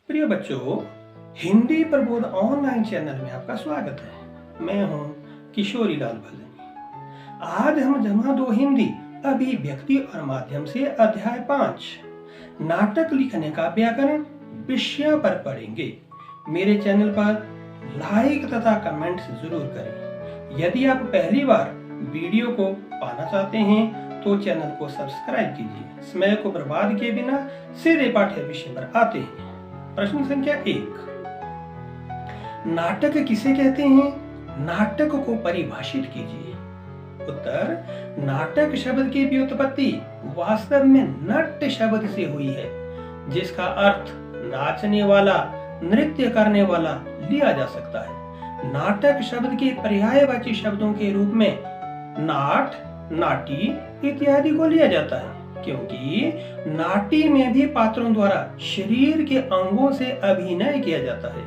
प्रिय बच्चों, Hindi Prabodh online channel में आपका स्वागत है। मैं हूं किशोरी लाल भल्लनी। आज हम जमा दो हिंदी अभिव्यक्ति और माध्यम से अध्याय 5 नाटक लिखने का व्याकरण विषय पर पढ़ेंगे। मेरे चैनल पर लाइक तथा कमेंट जरूर करें। यदि आप पहली बार वीडियो को पाना चाहते हैं तो चैनल को सब्सक्राइब कीजिए। समय को बर्बाद किए बिना सीधे पाठ्य विषय पर आते हैं। प्रश्न संख्या 1, नाटक किसे कहते हैं? नाटक को परिभाषित कीजिए। उत्तर, नाटक शब्द की व्युत्पत्ति वास्तव में नट शब्द से हुई है, जिसका अर्थ नाचने वाला, नृत्य करने वाला लिया जा सकता है। नाटक शब्द के पर्यायवाची शब्दों के रूप में नाट, नाटी इत्यादि को लिया जाता है, क्योंकि नाटी में भी पात्रों द्वारा शरीर के अंगों से अभिनय किया जाता है।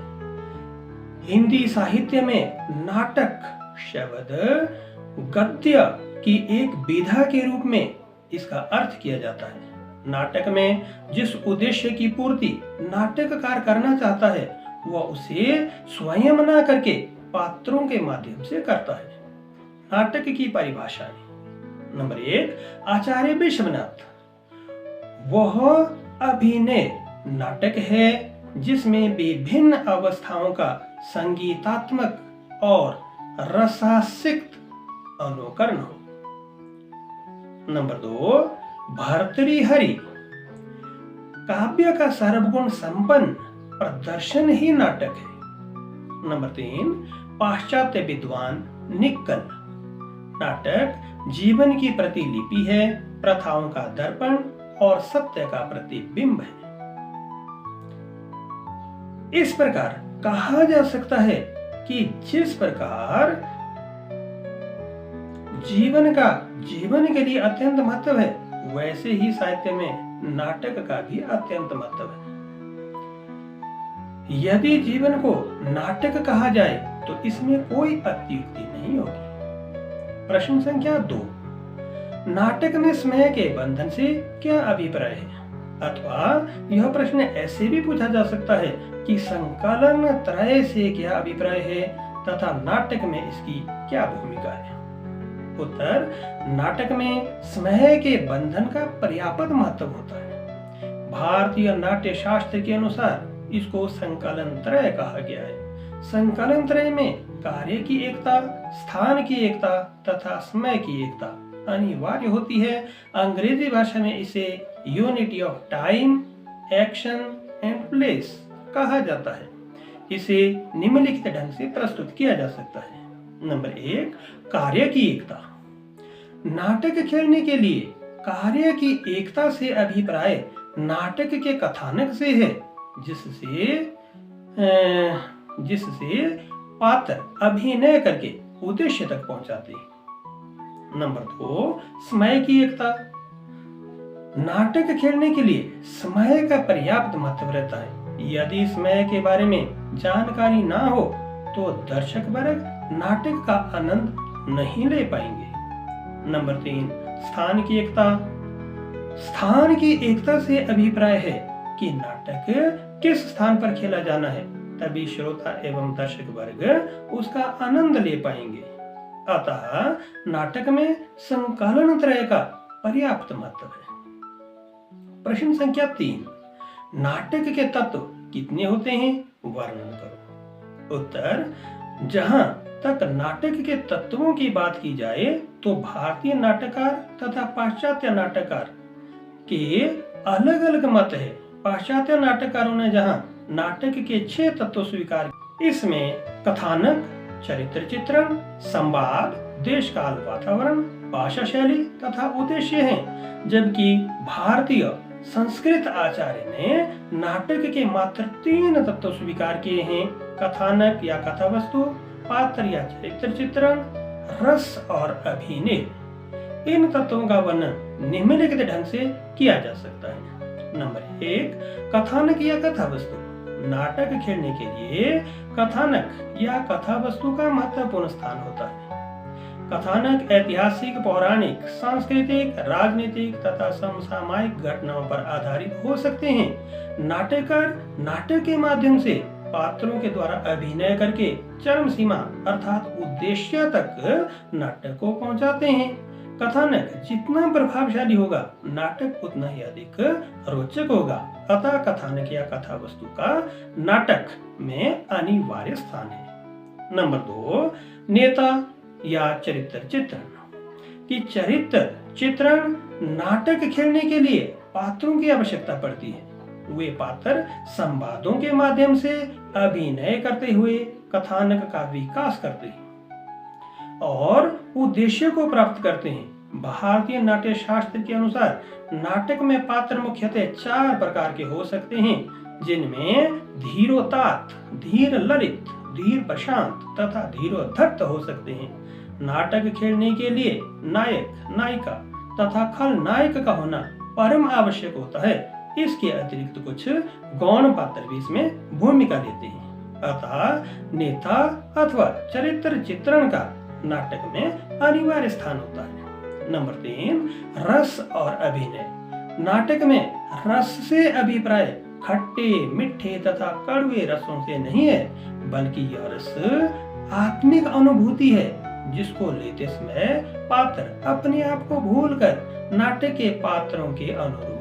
हिंदी साहित्य में नाटक शब्द गद्य की एक विधा के रूप में इसका अर्थ किया जाता है। नाटक में जिस उद्देश्य की पूर्ति नाटककार करना चाहता है, वह उसे स्वयं न करके पात्रों के माध्यम से करता है। नाटक की परिभाषाएं। नंबर 1, आचार्य विश्वनाथ। वह अभिनय नाटक है जिसमें विभिन्न अवस्थाओं का संगीतात्मक और रसासिक्त अनुकरण हो। नंबर 2, भर्तृहरि। काव्य का सर्वगुण संपन्न प्रदर्शन ही नाटक है। नंबर 3, पाश्चात्य विद्वान निक्कन। नाटक जीवन की प्रतिलिपि है, प्रथाओं का दर्पण और सत्य का प्रतिबिंब है। इस प्रकार कहा जा सकता है कि जिस प्रकार जीवन के लिए अत्यंत महत्व है, वैसे ही साहित्य में नाटक का भी अत्यंत महत्व है। यदि जीवन को नाटक कहा जाए तो इसमें कोई अत्युक्ति नहीं होगी। प्रश्न संख्या 2, नाटक में समय के बंधन से क्या अभिप्राय है? अथवा यह प्रश्न ऐसे भी पूछा जा सकता है कि संकलन त्रय से क्या अभिप्राय है तथा नाटक में इसकी क्या भूमिका है? उत्तर, नाटक में समय के बंधन का पर्याप्त महत्व होता है। भारतीय नाट्य शास्त्र के अनुसार इसको संकलन त्रय कहा गया है। संकलन त्रय में कार्य की एकता, स्थान की एकता तथा समय की एकता अनिवार्य होती है। अंग्रेजी भाषा में इसे unity of time, action and place कहा जाता है। इसे निम्नलिखित ढंग से प्रस्तुत किया जा सकता है। नंबर 1, कार्य की एकता। नाटक खेलने के लिए कार्य की एकता से अभिप्राय नाटक के कथानक से है, जिससे पात्र अभिनय करके उद्देश्य तक पहुंचाते हैं। नंबर 2, समय की एकता। नाटक खेलने के लिए समय का पर्याप्त महत्व रहता है। यदि समय के बारे में जानकारी ना हो तो दर्शक वर्ग नाटक का आनंद नहीं ले पाएंगे। नंबर 3, स्थान की एकता। स्थान की एकता से अभिप्राय है कि नाटक किस स्थान पर खेला जाना है, तभी श्रोता एवं दर्शक वर्ग उसका आनंद ले पाएंगे। अतः नाटक में संकलन त्रय का पर्याप्त महत्व है। प्रश्न संख्या 3, नाटक के तत्व कितने होते हैं? वर्णन करो। उत्तर, जहां तक नाटक के तत्वों की बात की जाए तो भारतीय नाटककार तथा पाश्चात्य नाटककार के अलग अलग मत है। पाश्चात्य नाटककारों ने जहां नाटक के 6 तत्व स्वीकार किए, इसमें कथानक, चरित्र चित्रण, संवाद, देश काल वातावरण, भाषा शैली तथा उद्देश्य हैं, जबकि भारतीय संस्कृत आचार्य ने नाटक के मात्र 3 तत्व स्वीकार किए हैं: कथानक या कथा वस्तु, पात्र या चरित्र चित्रण, रस और अभिनय। इन तत्वों का वर्णन निम्नलिखित ढंग से किया जा सकता है। नंबर 1, कथानक या कथा वस्तु। नाटक खेलने के लिए कथानक या कथा वस्तु का महत्वपूर्ण स्थान होता है। कथानक ऐतिहासिक, पौराणिक, सांस्कृतिक, राजनीतिक तथा समसामयिक घटनाओं पर आधारित हो सकते हैं। नाटककार नाटक के माध्यम से पात्रों के द्वारा अभिनय करके चरम सीमा अर्थात उद्देश्य तक नाटक को पहुंचाते हैं। कथानक जितना प्रभावशाली होगा, नाटक उतना ही अधिक रोचक होगा। अतः कथानक या कथा वस्तु का नाटक में अनिवार्य स्थान है। नंबर 2, नेता या चरित्र चित्रण। कि चरित्र चित्रण नाटक खेलने के लिए पात्रों की आवश्यकता पड़ती है। वे पात्र संवादों के माध्यम से अभिनय करते हुए कथानक का विकास करते हैं और उद्देश्य को प्राप्त करते हैं। भारतीय नाट्य शास्त्र के अनुसार नाटक में पात्र मुख्यतः 4 प्रकार के हो सकते हैं, जिनमें धीरोदात्त, धीर ललित, धीर प्रशांत तथा धीरोद्धत हो सकते हैं। नाटक खेलने के लिए नायक, नायिका तथा खलनायक का होना परम आवश्यक होता है। इसके अतिरिक्त कुछ गौण पात्र भी इसमें भूमिका लेते हैं। अतः नेता अथवा चरित्र चित्रण का नाटक में अनिवार्य स्थान होता है। नंबर 3, रस और अभिनय। नाटक में रस से अभिप्राय खट्टे, मीठे तथा कड़वे रसों से नहीं है, बल्कि यह रस आत्मिक अनुभूति है, जिसको लेते समय पात्र अपने आप को भूलकर नाटक के पात्रों के अनुरूप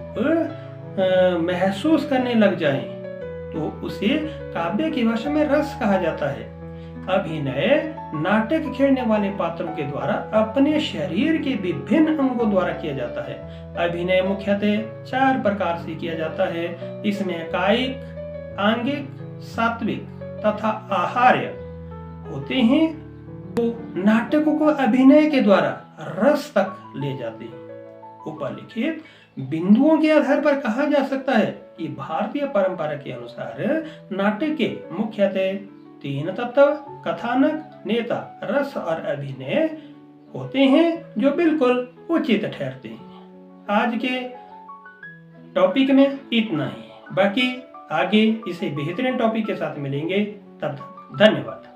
महसूस करने लग जाएं, तो उसे काव्य की भाषा में रस कहा जाता है। अभिनय नाटक खेलने वाले पात्रों के द्वारा अपने शरीर के विभिन्न अंगों द्वारा किया जाता है। अभिनय मुख्यतः 4 प्रकार से किया जाता है। इसमें कायिक, आंगिक, सात्विक तथा आहार्य होते हैं। तो नाटकों को अभिनय के द्वारा रस तक ले जाते हैं। ऊपर लिखित बिंदुओं के आधार पर कहा जा सकता है कि भारतीय परंपरा के अनुसार नाटक के मुख्यतः 3 तत्व कथानक, नेता, रस और अभिनय होते हैं, जो बिल्कुल उचित ठहरते हैं। आज के टॉपिक में इतना ही। बाकी आगे इसे बेहतरीन टॉपिक के साथ मिलेंगे। तब तक धन्यवाद।